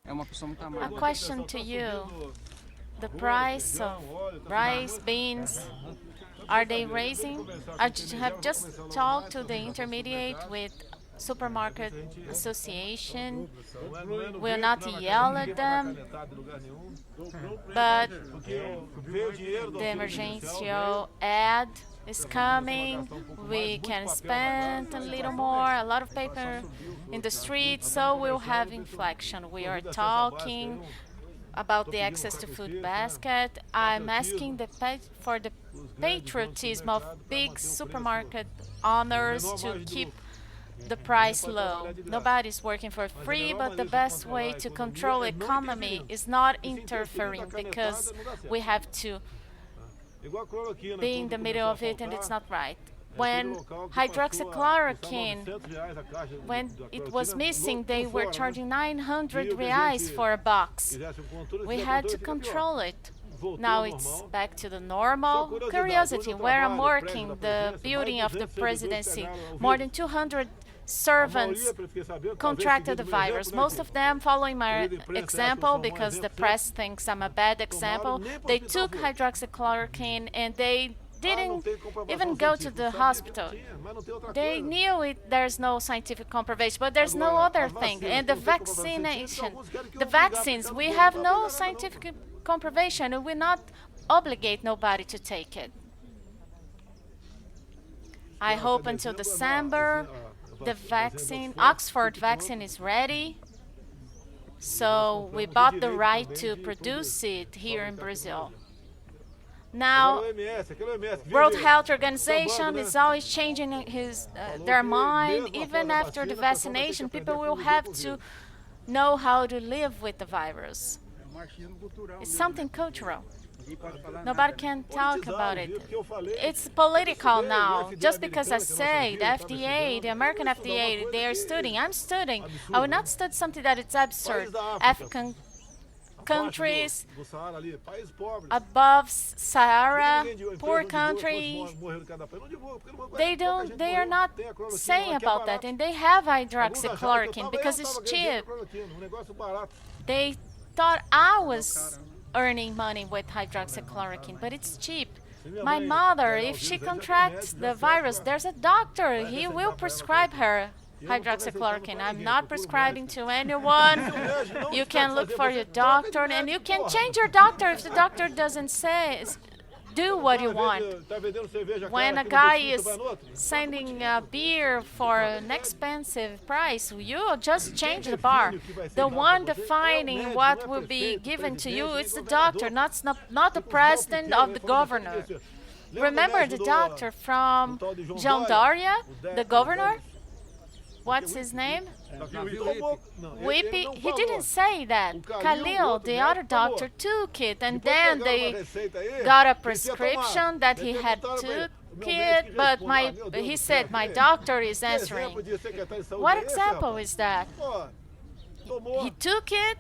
A question to you. The price of rice, beans, are they raising? Have just talked to the intermediate with supermarket association. Will not yell at them, but the emergencial ad is coming. We can spend a little more, a lot of paper in the streets, so we'll have inflection. We are talking about the access to food basket. I'm asking for the patriotism of big supermarket owners to keep the price low. Nobody's working for free, but the best way to control economy is not interfering, because we have to be in the middle of it, and it's not right. When hydroxychloroquine, when it was missing, they were charging 900 reais for a box. We had to control it. Now it's back to the normal. Curiosity, where I'm working, the building of the presidency, more than 200 servants contracted the virus. Most of them following my example, because the press thinks I'm a bad example. They took hydroxychloroquine and they didn't even go to the hospital. They knew there's no scientific compromise, but there's no other thing. And the vaccination, the vaccines, we have no scientific compromission, and we not obligate nobody to take it. I hope until December the vaccine, Oxford vaccine, is ready. So we bought the right to produce it here in Brazil. Now, World Health Organization is always changing their mind. Even after the vaccination, people will have to know how to live with the virus. It's something cultural. Nobody can talk about it. It's political now. Just because I say the FDA, the American FDA, they are studying. I'm studying. I will not study something that is absurd. African countries above Sahara, poor countries, they are not saying about that, and they have hydroxychloroquine because it's cheap. They thought I was earning money with hydroxychloroquine, but it's cheap. My mother, if she contracts the virus, there's a doctor. He will prescribe her hydroxychloroquine. I'm not prescribing to anyone. You can look for your doctor, and you can change your doctor if the doctor doesn't say do what you want. When a guy is sending a beer for an expensive price, you just change the bar. The one defining what will be given to you is the doctor, not the president of the governor. Remember the doctor from John Doria, the governor? What's his name? Whippy. He didn't say that. Khalil, the other doctor, took it, and then they got a prescription that he had took it, but he said, my doctor is answering. What example is that? He took it,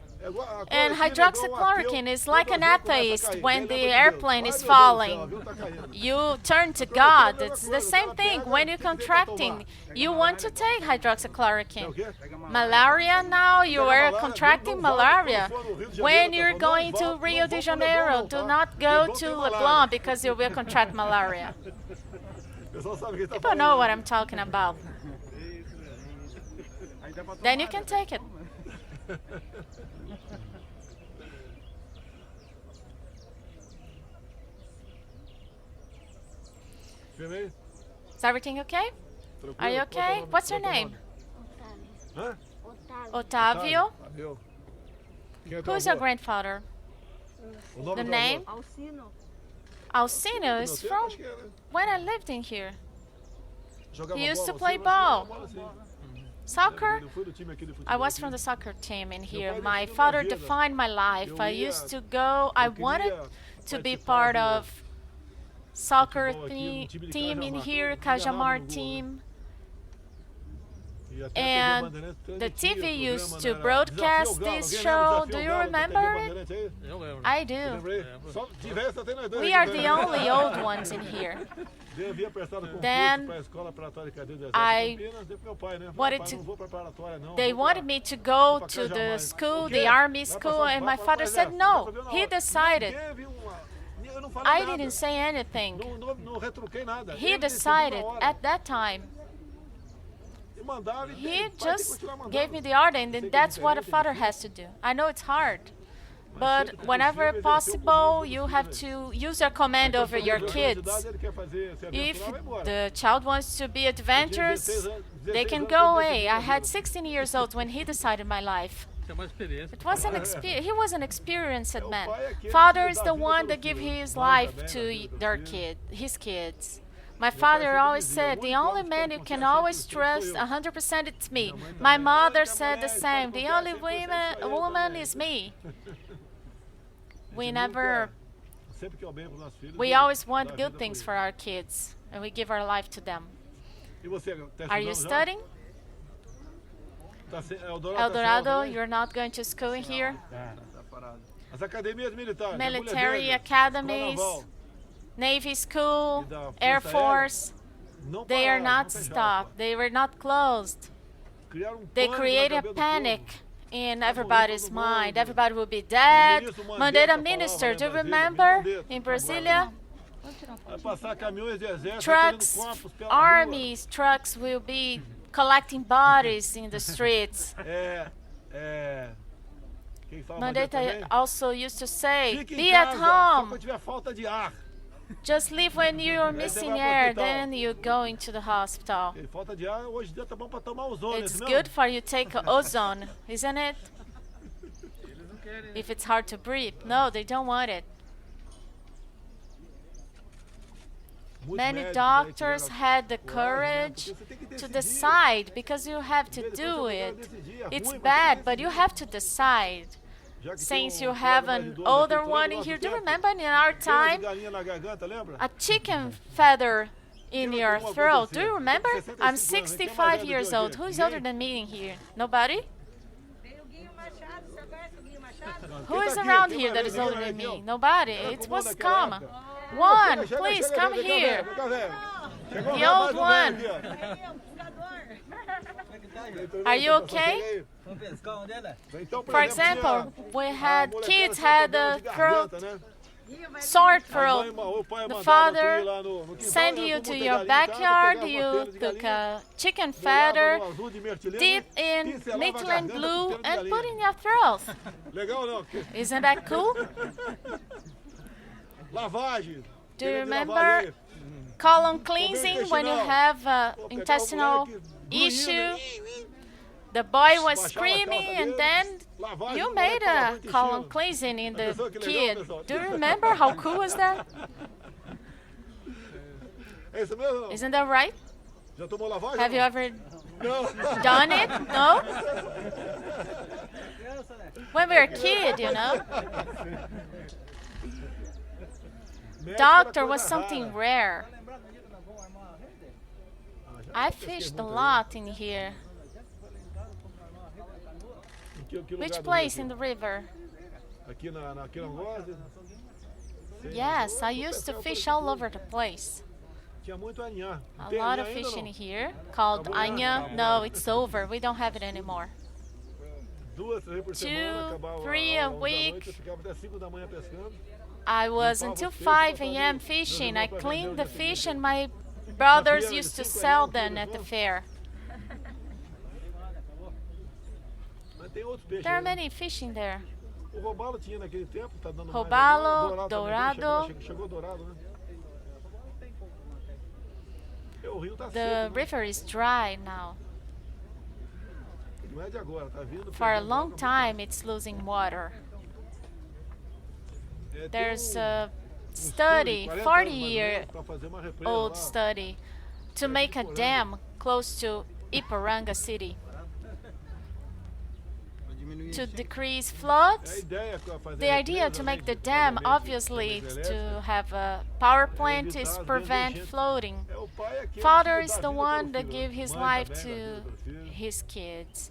and hydroxychloroquine is like an atheist when the airplane is falling. You turn to God. It's the same thing when you're contracting. You want to take hydroxychloroquine. Malaria now, you are contracting malaria. When you're going to Rio de Janeiro, do not go to Leblon because you will contract malaria. People know what I'm talking about. Then you can take it. Is everything okay? Are you okay? What's your name? Otávio. Who's your grandfather? The name? Alcino is from when I lived in here. He used to play ball. Soccer? I was from the soccer team in here. My father defined my life. I used to go, I wanted to be part of soccer team in here, Cajamar team. And the TV used to broadcast this show. Do you remember it? I do. We are the only old ones in here. Then they wanted me to go to the school, the army school, and my father said no. He decided. I didn't say anything. He decided at that time. He just gave me the order, and that's what a father has to do. I know it's hard, but whenever possible, you have to use your command over your kids. If the child wants to be adventurous, they can go away. I had 16 years old when he decided my life. It was he was an experienced man. Father is the one that gives his life to his kids. My father always said, the only man you can always trust 100% it's me. My mother said the same. The only woman is me. We always want good things for our kids, and we give our life to them. Are you studying? Eldorado, you're not going to school here? Military academies, Navy School, Air Force, they are not stopped. They were not closed. They created a panic in everybody's mind. Everybody will be dead. Mandated minister, do you remember in Brasilia? Trucks, armies, trucks will be collecting bodies in the streets. Mandetta also used to say, be at home. Just leave when you're missing air, then you go into the hospital. It's good for you to take ozone, isn't it? If it's hard to breathe. No, they don't want it. Many doctors had the courage to decide, because you have to do it. It's bad, but you have to decide. Since you have an older one in here, do you remember in our time, a chicken feather in your throat? Do you remember? I'm 65 years old. Who's older than me in here? Nobody? Who is around here that is older than me? Nobody. It was common. One, please come here. The old one. Are you okay? For example, we had kids had a throat, sore throat. The father sent you to your backyard. You took a chicken feather, dip in Michelin blue, and put in your throat. Isn't that cool? Do you remember colon cleansing when you have an intestinal issue? The boy was screaming, and then you made a colon cleansing in the kid. Do you remember how cool was that? Isn't that right? Have you ever done it? No? When we were a kid, you know? Doctor was something rare. I fished a lot in here. Which place in the river? Yes, I used to fish all over the place. A lot of fish in here called Anya. No, it's over. We don't have it anymore. 2, 3 a week. I was until 5 a.m. fishing. I cleaned the fish, and my brothers used to sell them at the fair. There are many fish in there. Robalo, Dourado. The river is dry now. For a long time, it's losing water. There's a study, 40-year-old study, to make a dam close to Iparanga city to decrease floods. The idea to make the dam, obviously, to have a power plant is prevent flooding. Father is the one that gave his life to his kids.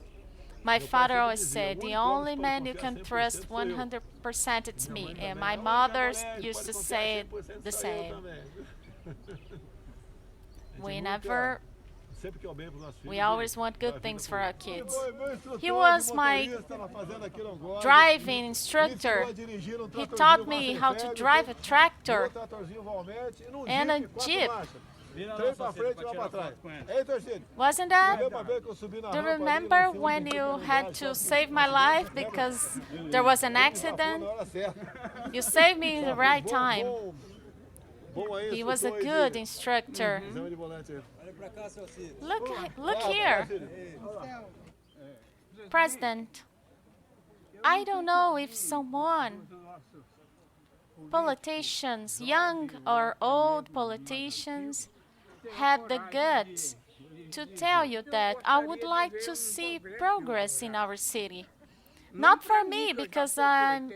My father always said, the only man you can trust 100% it's me. And my mother used to say the same. We always want good things for our kids. He was my driving instructor. He taught me how to drive a tractor and a jeep. Wasn't that? Do you remember when you had to save my life because there was an accident? You saved me in the right time. He was a good instructor. Look here. President, I don't know if someone, politicians, young or old politicians, had the guts to tell you that I would like to see progress in our city. Not for me, because I'm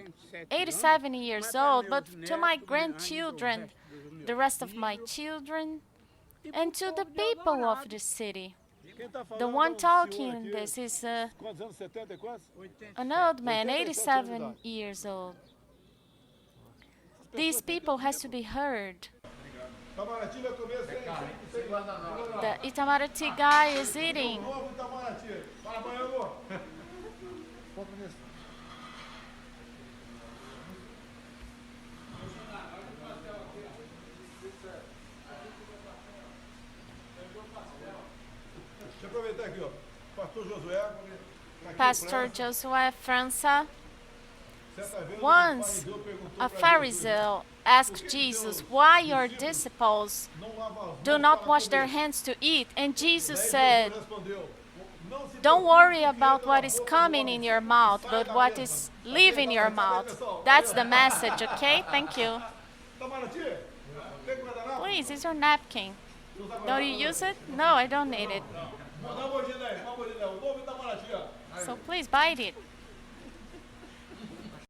87 years old, but to my grandchildren, the rest of my children, and to the people of the city. The one talking this is an old man, 87 years old. These people has to be heard. The Itamaraty guy is eating. Pastor Josué França. Once a Pharisee asked Jesus why your disciples do not wash their hands to eat, and Jesus said, don't worry about what is coming in your mouth, but what is leaving your mouth. That's the message, okay? Thank you. Please, it's your napkin. Don't you use it? No, I don't need it. So please bite it.